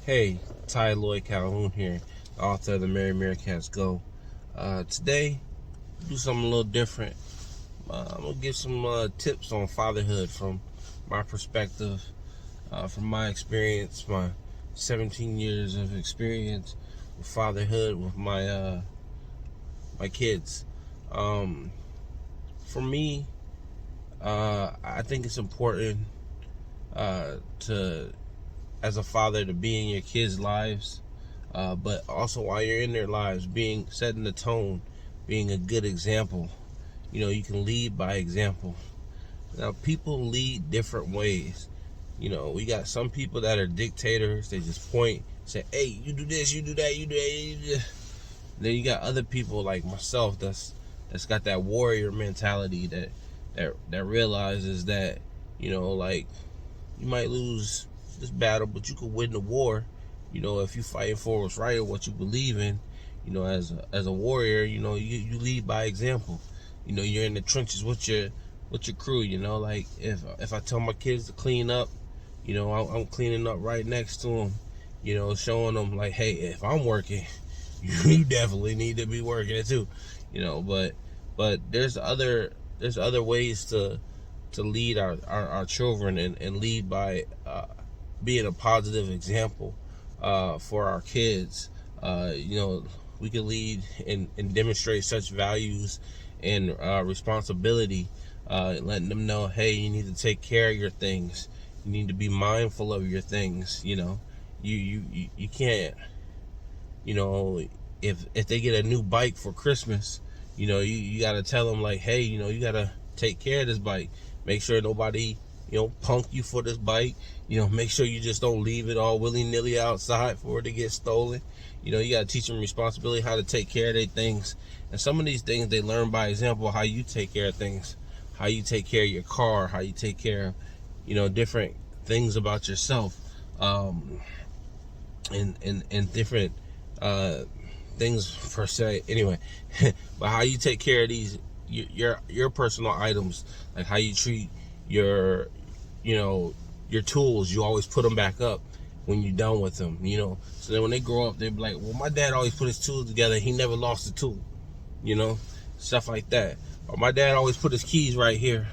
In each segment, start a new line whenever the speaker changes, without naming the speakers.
Hey, Loyd-Calhoun here, author of the Mary Cats Go. Today, do something a little different. I'm gonna give some tips on fatherhood from my perspective, from my experience, my 17 years of experience with fatherhood with my kids. Um, for me, I think it's important to as a father to be in your kids' lives, but also while you're in their lives, setting the tone, being a good example. You can lead by example. Now, people lead different ways. We got some people that are dictators. They just point, say, "Hey, you do this, you do that, you do that." You do that. Then you got other people like myself that's got that warrior mentality that realizes that like you might lose this battle, but you could win the war. If you fighting for what's right or what you believe in. As a warrior, you lead by example. You're in the trenches with your crew. Like if I tell my kids to clean up, I'm cleaning up right next to them. Showing them like, hey, if I'm working, you definitely need to be working it too. But there's other ways to lead our children and lead by being a positive example for our kids. We can lead and demonstrate such values and responsibility, letting them know, hey, you need to take care of your things. You need to be mindful of your things. You can't, if they get a new bike for Christmas, you got to tell them like, hey, you got to take care of this bike. Make sure nobody, punk you for this bike. Make sure you just don't leave it all willy-nilly outside for it to get stolen. You got to teach them responsibility, how to take care of their things. And some of these things they learn by example, how you take care of things, how you take care of your car, how you take care of, different things about yourself, and different things per se. Anyway, but how you take care of these your personal items, like how you treat your your tools. You always put them back up when you're done with them. So then when they grow up, they be like, well, my dad always put his tools together. He never lost a tool. Stuff like that. Or my dad always put his keys right here.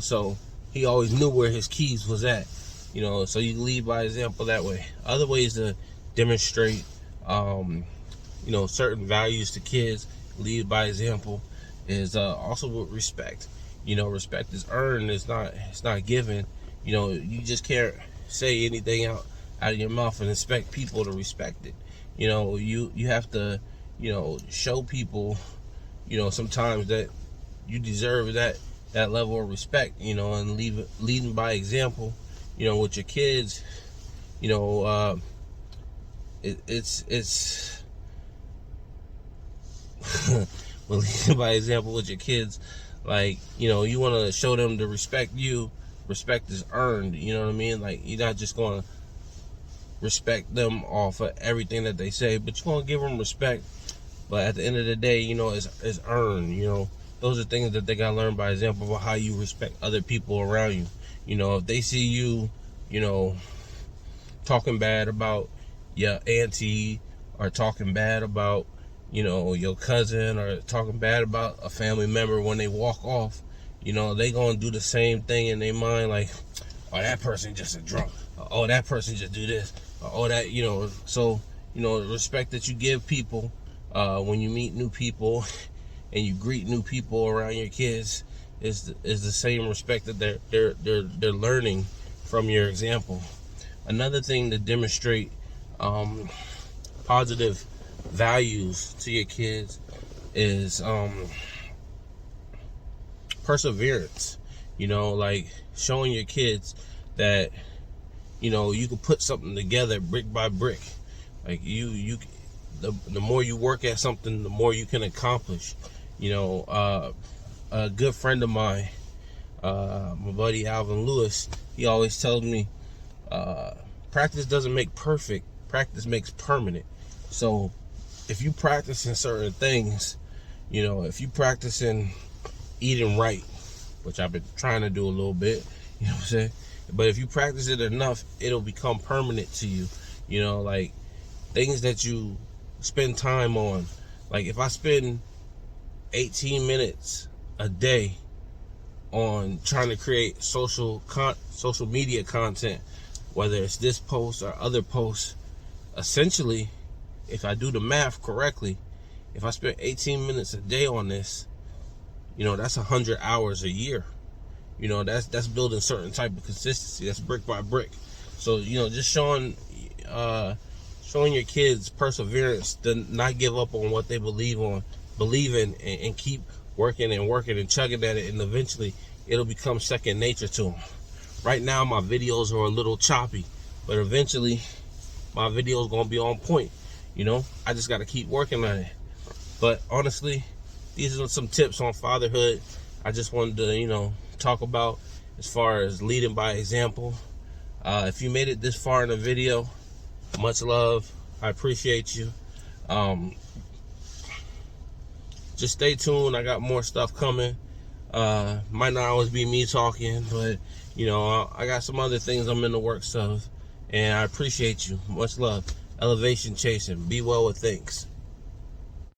So he always knew where his keys was at. So you lead by example that way. Other ways to demonstrate certain values to kids, lead by example, is also with respect. Respect is earned, it's not given. You just can't say anything out of your mouth and expect people to respect it. You have to show people sometimes that you deserve that level of respect, and leading by example, with your kids. It's well, leading by example with your kids, like, you want to show them to respect you. Respect is earned. You know what I mean? Like, you're not just going to respect them off of everything that they say, but you're going to give them respect. But at the end of the day, it's earned. Those are things that they got to learn by example about how you respect other people around you. If they see you, talking bad about your auntie, or talking bad about, your cousin, or talking bad about a family member when they walk off, they gonna do the same thing in their mind, like, oh, that person just a drunk, oh, that person just do this, oh, that, so, the respect that you give people when you meet new people and you greet new people around your kids is the same respect that they're learning from your example. Another thing to demonstrate positive values to your kids is perseverance. Like showing your kids that you can put something together brick by brick. Like the more you work at something, the more you can accomplish. A good friend of mine, my buddy Alvin Lewis, he always tells me, practice doesn't make perfect, practice makes permanent. So if you practice in certain things, if you practice in eating right, which I've been trying to do a little bit, what I'm saying? But if you practice it enough, it'll become permanent to you. You know, like things that you spend time on. Like if I spend 18 minutes a day on trying to create social media content, whether it's this post or other posts, essentially, if I do the math correctly, if I spend 18 minutes a day on this, you know, that's 100 hours a year. You know, that's building certain type of consistency. That's brick by brick. So, you know, just showing your kids perseverance to not give up on what they believe in, and keep working and chugging at it, and eventually it'll become second nature to them. Right now my videos are a little choppy, but eventually my video is gonna be on point. You know, I just got to keep working on it. But honestly, these are some tips on fatherhood I just wanted to, you know, talk about as far as leading by example. If you made it this far in the video, much love. I appreciate you. Just stay tuned. I got more stuff coming. Might not always be me talking, but you know, I got some other things I'm in the works of, and I appreciate you. Much love. Elevation chasing. Be well with things.